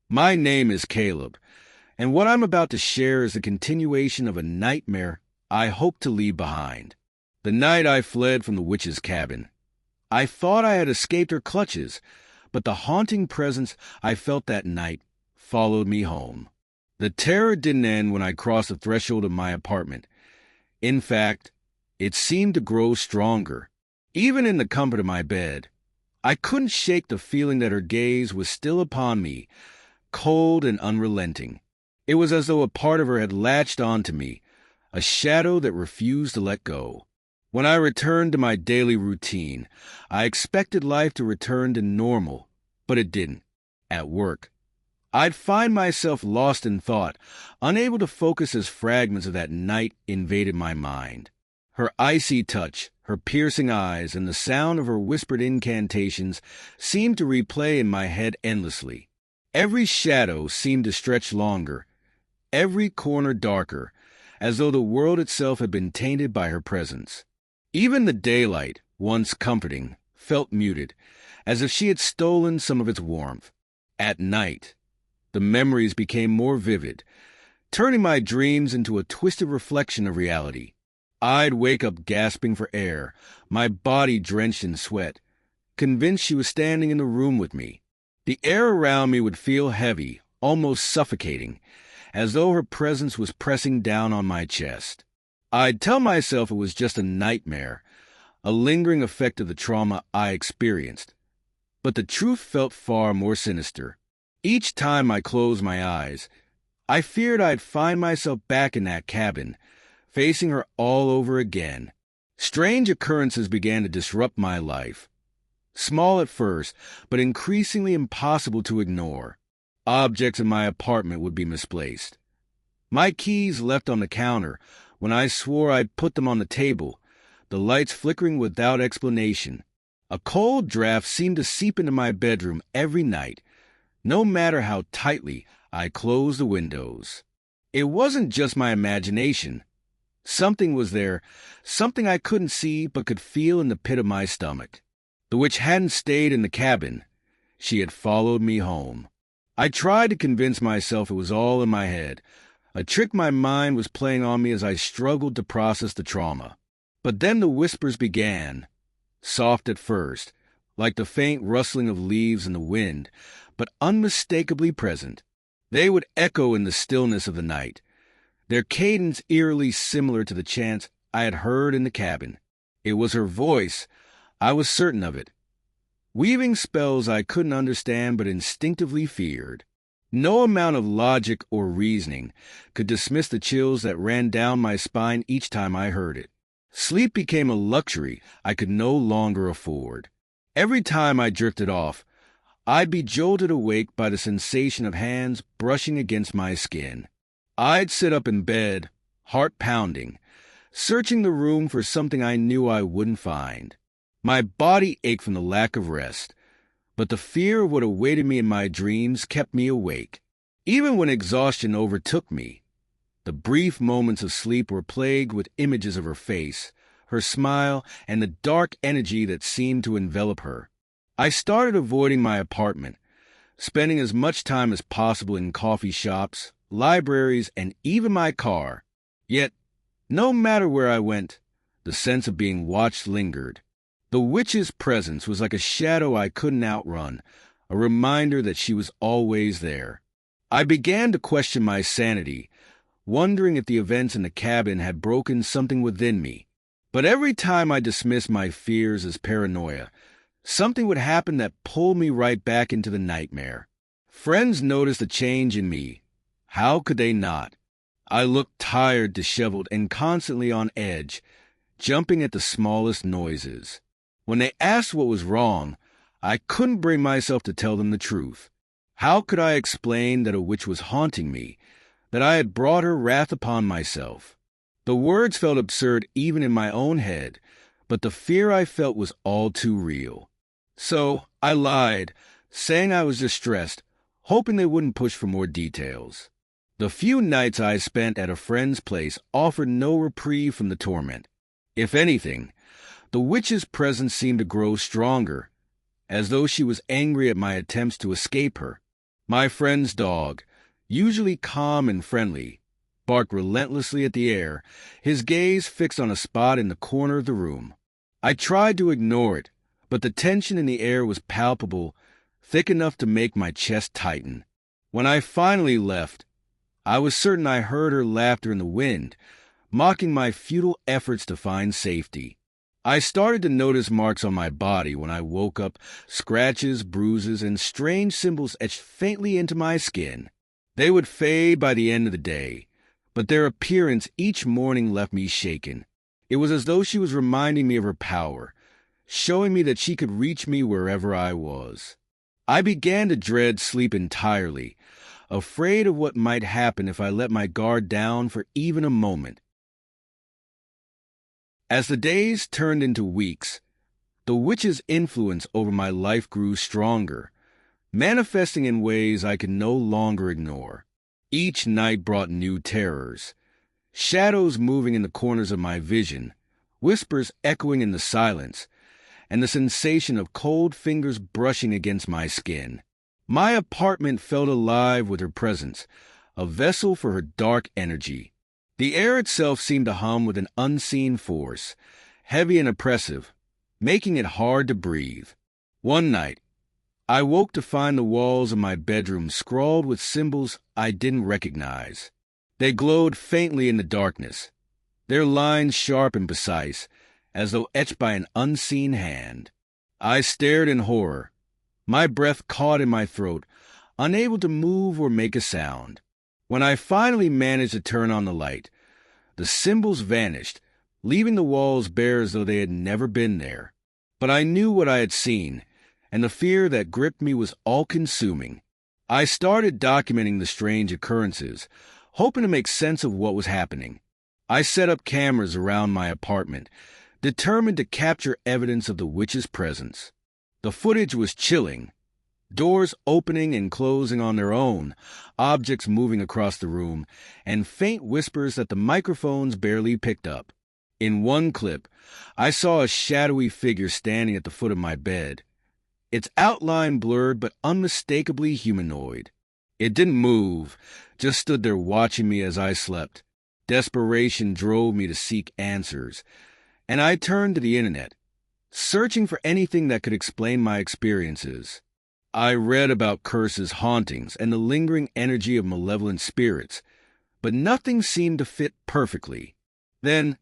My name is Caleb, and what I'm about to share is a continuation of a nightmare I hope to leave behind. The night I fled from the witch's cabin. I thought I had escaped her clutches, but the haunting presence I felt that night followed me home. The terror didn't end when I crossed the threshold of my apartment. In fact, it seemed to grow stronger. Even in the comfort of my bed, I couldn't shake the feeling that her gaze was still upon me, cold and unrelenting. It was as though a part of her had latched onto me, a shadow that refused to let go. When I returned to my daily routine, I expected life to return to normal, but it didn't. At work, I'd find myself lost in thought, unable to focus as fragments of that night invaded my mind. Her icy touch, her piercing eyes, and the sound of her whispered incantations seemed to replay in my head endlessly. Every shadow seemed to stretch longer, every corner darker, as though the world itself had been tainted by her presence. Even the daylight, once comforting, felt muted, as if she had stolen some of its warmth. At night, the memories became more vivid, turning my dreams into a twisted reflection of reality. I'd wake up gasping for air, my body drenched in sweat, convinced she was standing in the room with me. The air around me would feel heavy, almost suffocating, as though her presence was pressing down on my chest. I'd tell myself it was just a nightmare, a lingering effect of the trauma I experienced. But the truth felt far more sinister. Each time I closed my eyes, I feared I'd find myself back in that cabin, facing her all over again. Strange occurrences began to disrupt my life. Small at first, but increasingly impossible to ignore. Objects in my apartment would be misplaced. My keys left on the counter when I swore I'd put them on the table, the lights flickering without explanation. A cold draft seemed to seep into my bedroom every night, no matter how tightly I closed the windows. It wasn't just my imagination. Something was there, something I couldn't see but could feel in the pit of my stomach. The witch hadn't stayed in the cabin. She had followed me home. I tried to convince myself it was all in my head, a trick my mind was playing on me as I struggled to process the trauma. But then the whispers began, soft at first, like the faint rustling of leaves in the wind, but unmistakably present. They would echo in the stillness of the night, their cadence eerily similar to the chants I had heard in the cabin. It was her voice, I was certain of it, weaving spells I couldn't understand but instinctively feared. No amount of logic or reasoning could dismiss the chills that ran down my spine each time I heard it. Sleep became a luxury I could no longer afford. Every time I drifted off, I'd be jolted awake by the sensation of hands brushing against my skin. I'd sit up in bed, heart pounding, searching the room for something I knew I wouldn't find. My body ached from the lack of rest, but the fear of what awaited me in my dreams kept me awake. Even when exhaustion overtook me, the brief moments of sleep were plagued with images of her face, her smile, and the dark energy that seemed to envelop her. I started avoiding my apartment, spending as much time as possible in coffee shops, libraries, and even my car. Yet, no matter where I went, the sense of being watched lingered. The witch's presence was like a shadow I couldn't outrun, a reminder that she was always there. I began to question my sanity, wondering if the events in the cabin had broken something within me. But every time I dismissed my fears as paranoia, something would happen that pulled me right back into the nightmare. Friends noticed a change in me. How could they not? I looked tired, disheveled, and constantly on edge, jumping at the smallest noises. When they asked what was wrong, I couldn't bring myself to tell them the truth. How could I explain that a witch was haunting me, that I had brought her wrath upon myself? The words felt absurd even in my own head, but the fear I felt was all too real. So I lied, saying I was distressed, hoping they wouldn't push for more details. The few nights I spent at a friend's place offered no reprieve from the torment. If anything, the witch's presence seemed to grow stronger, as though she was angry at my attempts to escape her. My friend's dog, usually calm and friendly, barked relentlessly at the air, his gaze fixed on a spot in the corner of the room. I tried to ignore it, but the tension in the air was palpable, thick enough to make my chest tighten. When I finally left, I was certain I heard her laughter in the wind, mocking my futile efforts to find safety. I started to notice marks on my body when I woke up, scratches, bruises, and strange symbols etched faintly into my skin. They would fade by the end of the day, but their appearance each morning left me shaken. It was as though she was reminding me of her power, showing me that she could reach me wherever I was. I began to dread sleep entirely, afraid of what might happen if I let my guard down for even a moment. As the days turned into weeks, the witch's influence over my life grew stronger, manifesting in ways I could no longer ignore. Each night brought new terrors, shadows moving in the corners of my vision, whispers echoing in the silence, and the sensation of cold fingers brushing against my skin. My apartment felt alive with her presence, a vessel for her dark energy. The air itself seemed to hum with an unseen force, heavy and oppressive, making it hard to breathe. One night, I woke to find the walls of my bedroom scrawled with symbols I didn't recognize. They glowed faintly in the darkness, their lines sharp and precise, as though etched by an unseen hand. I stared in horror, my breath caught in my throat, unable to move or make a sound. When I finally managed to turn on the light, the symbols vanished, leaving the walls bare as though they had never been there. But I knew what I had seen, and the fear that gripped me was all-consuming. I started documenting the strange occurrences, hoping to make sense of what was happening. I set up cameras around my apartment, determined to capture evidence of the witch's presence. The footage was chilling. Doors opening and closing on their own, objects moving across the room, and faint whispers that the microphones barely picked up. In one clip, I saw a shadowy figure standing at the foot of my bed, its outline blurred but unmistakably humanoid. It didn't move, just stood there watching me as I slept. Desperation drove me to seek answers, and I turned to the internet, searching for anything that could explain my experiences. I read about curses, hauntings, and the lingering energy of malevolent spirits, but nothing seemed to fit perfectly. Then,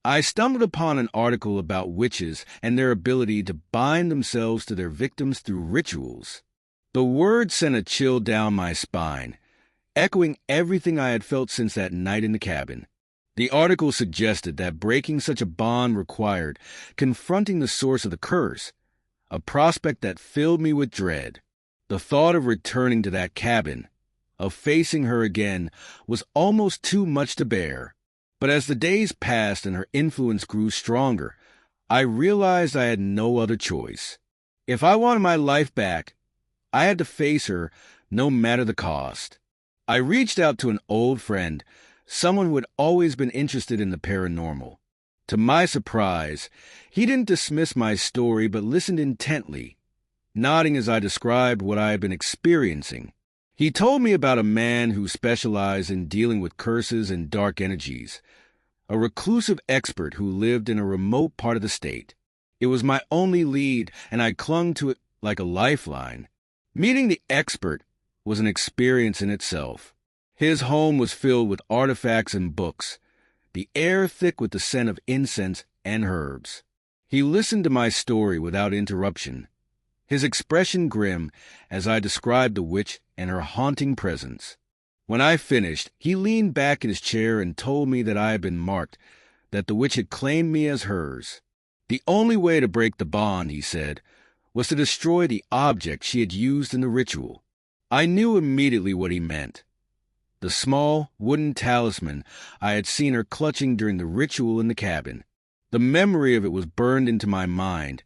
I stumbled upon an article about witches and their ability to bind themselves to their victims through rituals. The word sent a chill down my spine, echoing everything I had felt since that night in the cabin. The article suggested that breaking such a bond required confronting the source of the curse, a prospect that filled me with dread. The thought of returning to that cabin, of facing her again, was almost too much to bear. But as the days passed and her influence grew stronger, I realized I had no other choice. If I wanted my life back, I had to face her no matter the cost. I reached out to an old friend, someone who had always been interested in the paranormal. To my surprise, he didn't dismiss my story but listened intently, nodding as I described what I had been experiencing. He told me about a man who specialized in dealing with curses and dark energies, a reclusive expert who lived in a remote part of the state. It was my only lead, and I clung to it like a lifeline. Meeting the expert was an experience in itself. His home was filled with artifacts and books, the air thick with the scent of incense and herbs. He listened to my story without interruption, his expression grim as I described the witch and her haunting presence. When I finished, he leaned back in his chair and told me that I had been marked, that the witch had claimed me as hers. The only way to break the bond, he said, was to destroy the object she had used in the ritual. I knew immediately what he meant. The small, wooden talisman I had seen her clutching during the ritual in the cabin. The memory of it was burned into my mind,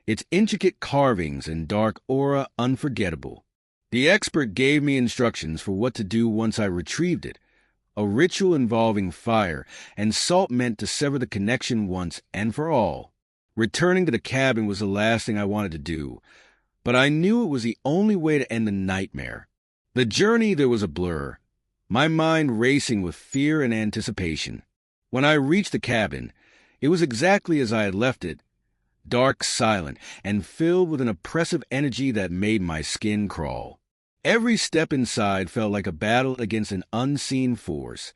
its intricate carvings and dark aura unforgettable. The expert gave me instructions for what to do once I retrieved it, a ritual involving fire and salt meant to sever the connection once and for all. Returning to the cabin was the last thing I wanted to do, but I knew it was the only way to end the nightmare. The journey there was a blur, my mind racing with fear and anticipation. When I reached the cabin, it was exactly as I had left it, dark, silent, and filled with an oppressive energy that made my skin crawl. Every step inside felt like a battle against an unseen force,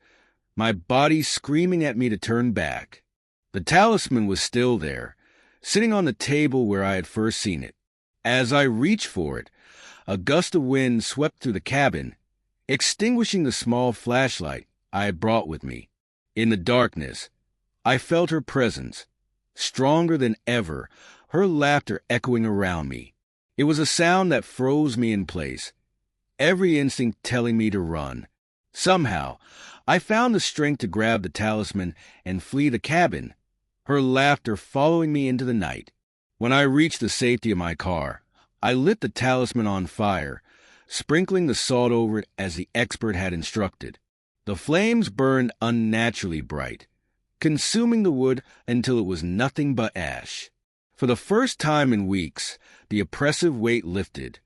my body screaming at me to turn back. The talisman was still there, sitting on the table where I had first seen it. As I reached for it, a gust of wind swept through the cabin, extinguishing the small flashlight I had brought with me. In the darkness, I felt her presence, stronger than ever, her laughter echoing around me. It was a sound that froze me in place, every instinct telling me to run. Somehow, I found the strength to grab the talisman and flee the cabin, her laughter following me into the night. When I reached the safety of my car, I lit the talisman on fire, sprinkling the salt over it as the expert had instructed. The flames burned unnaturally bright, consuming the wood until it was nothing but ash. For the first time in weeks, the oppressive weight lifted,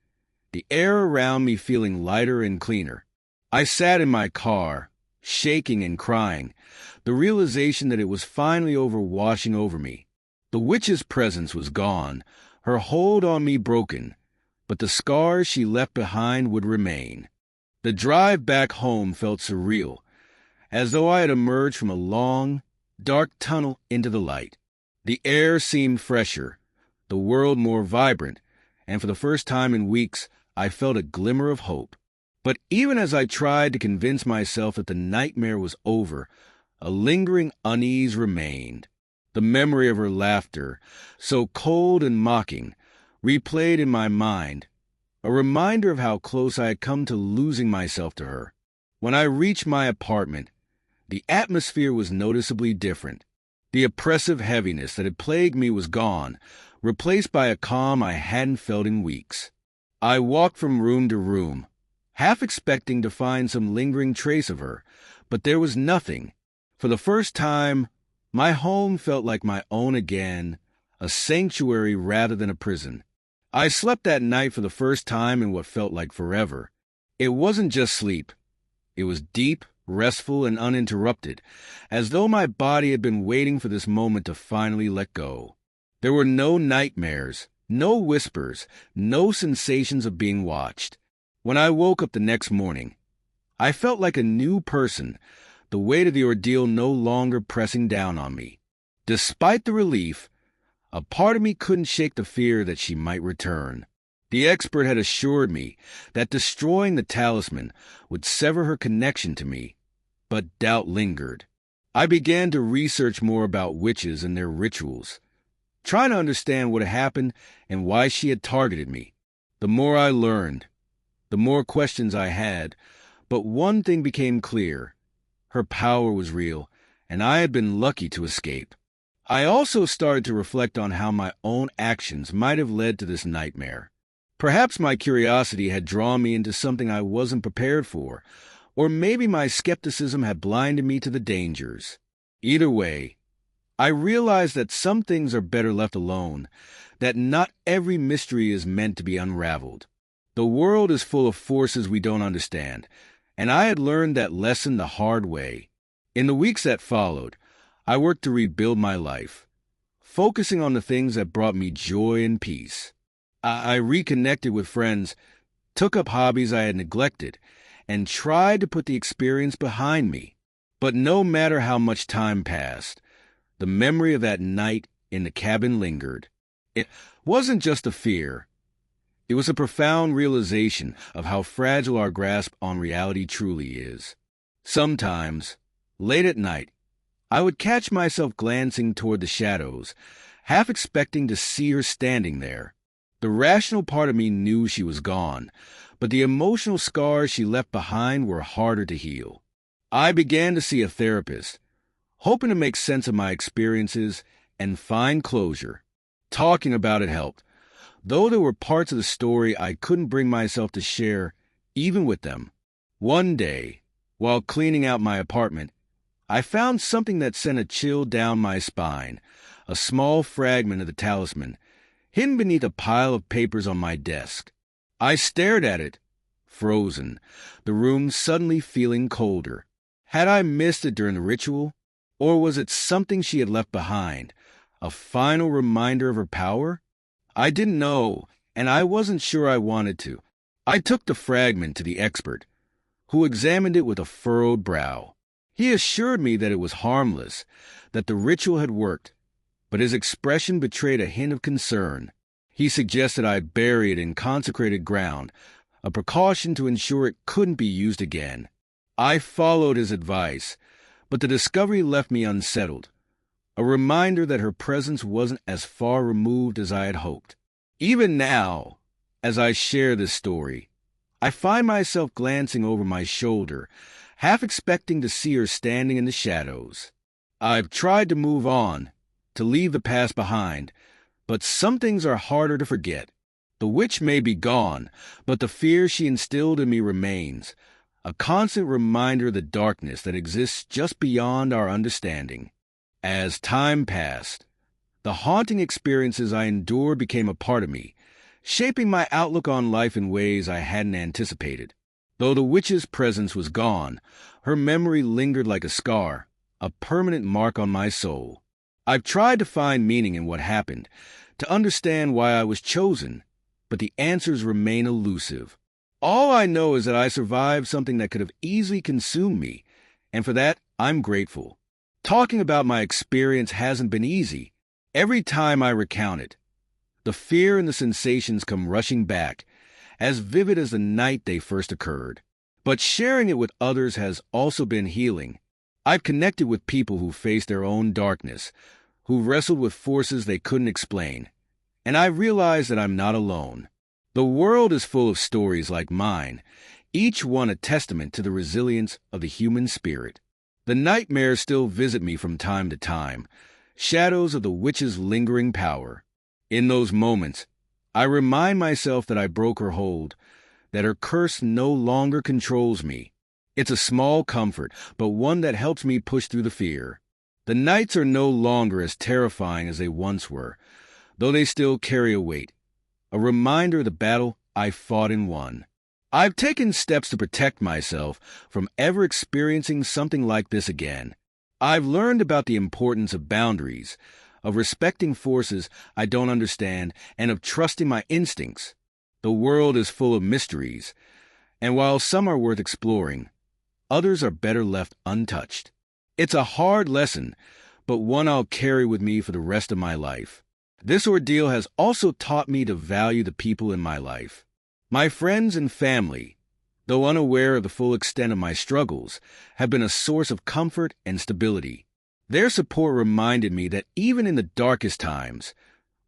the air around me feeling lighter and cleaner. I sat in my car, shaking and crying, the realization that it was finally over washing over me. The witch's presence was gone, her hold on me broken, but the scars she left behind would remain. The drive back home felt surreal, as though I had emerged from a long, dark tunnel into the light. The air seemed fresher, the world more vibrant, and for the first time in weeks, I felt a glimmer of hope. But even as I tried to convince myself that the nightmare was over, a lingering unease remained. The memory of her laughter, so cold and mocking, replayed in my mind, a reminder of how close I had come to losing myself to her. When I reached my apartment, the atmosphere was noticeably different. The oppressive heaviness that had plagued me was gone, replaced by a calm I hadn't felt in weeks. I walked from room to room, half expecting to find some lingering trace of her, but there was nothing. For the first time, my home felt like my own again, a sanctuary rather than a prison. I slept that night for the first time in what felt like forever. It wasn't just sleep. It was deep, restful, and uninterrupted, as though my body had been waiting for this moment to finally let go. There were no nightmares, no whispers, no sensations of being watched. When I woke up the next morning, I felt like a new person, the weight of the ordeal no longer pressing down on me. Despite the relief, a part of me couldn't shake the fear that she might return. The expert had assured me that destroying the talisman would sever her connection to me, but doubt lingered. I began to research more about witches and their rituals, trying to understand what had happened and why she had targeted me. The more I learned, the more questions I had, but one thing became clear. Her power was real, and I had been lucky to escape. I also started to reflect on how my own actions might have led to this nightmare. Perhaps my curiosity had drawn me into something I wasn't prepared for, or maybe my skepticism had blinded me to the dangers. Either way, I realized that some things are better left alone, that not every mystery is meant to be unraveled. The world is full of forces we don't understand, and I had learned that lesson the hard way. In the weeks that followed, I worked to rebuild my life, focusing on the things that brought me joy and peace. I reconnected with friends, took up hobbies I had neglected, and tried to put the experience behind me. But no matter how much time passed, the memory of that night in the cabin lingered. It wasn't just a fear. It was a profound realization of how fragile our grasp on reality truly is. Sometimes, late at night, I would catch myself glancing toward the shadows, half expecting to see her standing there. The rational part of me knew she was gone, but the emotional scars she left behind were harder to heal. I began to see a therapist, hoping to make sense of my experiences and find closure. Talking about it helped, though there were parts of the story I couldn't bring myself to share, even with them. One day, while cleaning out my apartment, I found something that sent a chill down my spine, a small fragment of the talisman, hidden beneath a pile of papers on my desk. I stared at it, frozen, the room suddenly feeling colder. Had I missed it during the ritual? Or was it something she had left behind? A final reminder of her power? I didn't know, and I wasn't sure I wanted to. I took the fragment to the expert, who examined it with a furrowed brow. He assured me that it was harmless, that the ritual had worked, but his expression betrayed a hint of concern. He suggested I bury it in consecrated ground, a precaution to ensure it couldn't be used again. I followed his advice, but the discovery left me unsettled, a reminder that her presence wasn't as far removed as I had hoped. Even now, as I share this story, I find myself glancing over my shoulder, half expecting to see her standing in the shadows. I've tried to move on, to leave the past behind, but some things are harder to forget. The witch may be gone, but the fear she instilled in me remains, a constant reminder of the darkness that exists just beyond our understanding. As time passed, the haunting experiences I endured became a part of me, shaping my outlook on life in ways I hadn't anticipated. Though the witch's presence was gone, her memory lingered like a scar, a permanent mark on my soul. I've tried to find meaning in what happened, to understand why I was chosen, but the answers remain elusive. All I know is that I survived something that could have easily consumed me, and for that, I'm grateful. Talking about my experience hasn't been easy. Every time I recount it, the fear and the sensations come rushing back, as vivid as the night they first occurred. But sharing it with others has also been healing. I've connected with people who faced their own darkness, who wrestled with forces they couldn't explain, and I realized that I'm not alone. The world is full of stories like mine, each one a testament to the resilience of the human spirit. The nightmares still visit me from time to time, shadows of the witch's lingering power. In those moments, I remind myself that I broke her hold, that her curse no longer controls me. It's a small comfort, but one that helps me push through the fear. The nights are no longer as terrifying as they once were, though they still carry a weight, a reminder of the battle I fought and won. I've taken steps to protect myself from ever experiencing something like this again. I've learned about the importance of boundaries, of respecting forces I don't understand, and of trusting my instincts. The world is full of mysteries, and while some are worth exploring, others are better left untouched. It's a hard lesson, but one I'll carry with me for the rest of my life. This ordeal has also taught me to value the people in my life. My friends and family, though unaware of the full extent of my struggles, have been a source of comfort and stability. Their support reminded me that even in the darkest times,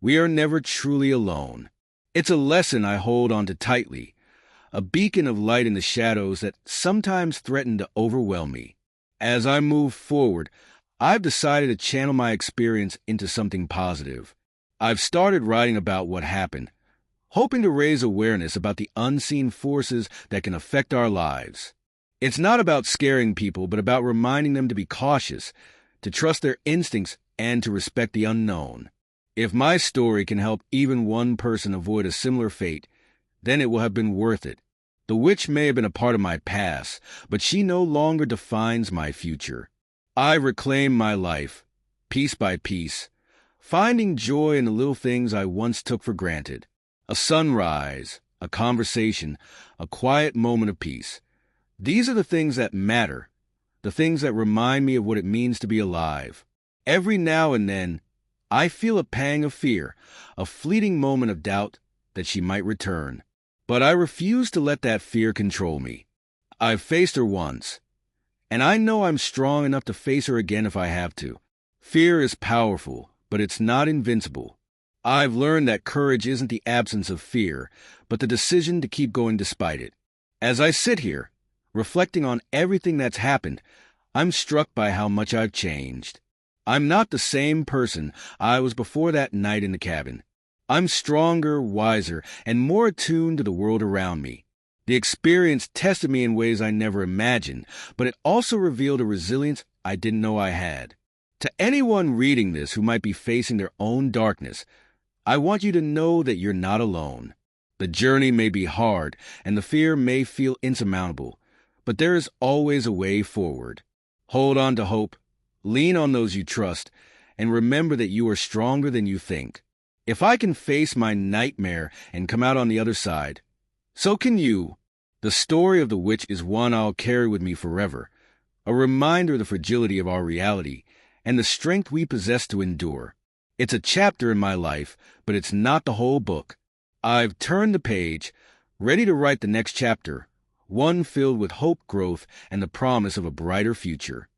we are never truly alone. It's a lesson I hold on to tightly, a beacon of light in the shadows that sometimes threaten to overwhelm me. As I move forward, I've decided to channel my experience into something positive. I've started writing about what happened, hoping to raise awareness about the unseen forces that can affect our lives. It's not about scaring people, but about reminding them to be cautious, to trust their instincts, and to respect the unknown. If my story can help even one person avoid a similar fate, then it will have been worth it. The witch may have been a part of my past, but she no longer defines my future. I reclaim my life, piece by piece, finding joy in the little things I once took for granted. A sunrise, a conversation, a quiet moment of peace. These are the things that matter, the things that remind me of what it means to be alive. Every now and then, I feel a pang of fear, a fleeting moment of doubt that she might return. But I refuse to let that fear control me. I've faced her once, and I know I'm strong enough to face her again if I have to. Fear is powerful, but it's not invincible. I've learned that courage isn't the absence of fear, but the decision to keep going despite it. As I sit here, reflecting on everything that's happened, I'm struck by how much I've changed. I'm not the same person I was before that night in the cabin. I'm stronger, wiser, and more attuned to the world around me. The experience tested me in ways I never imagined, but it also revealed a resilience I didn't know I had. To anyone reading this who might be facing their own darkness, I want you to know that you're not alone. The journey may be hard, and the fear may feel insurmountable, but there is always a way forward. Hold on to hope, lean on those you trust, and remember that you are stronger than you think. If I can face my nightmare and come out on the other side, so can you. The story of the witch is one I'll carry with me forever, a reminder of the fragility of our reality and the strength we possess to endure. It's a chapter in my life, but it's not the whole book. I've turned the page, ready to write the next chapter, one filled with hope, growth, and the promise of a brighter future.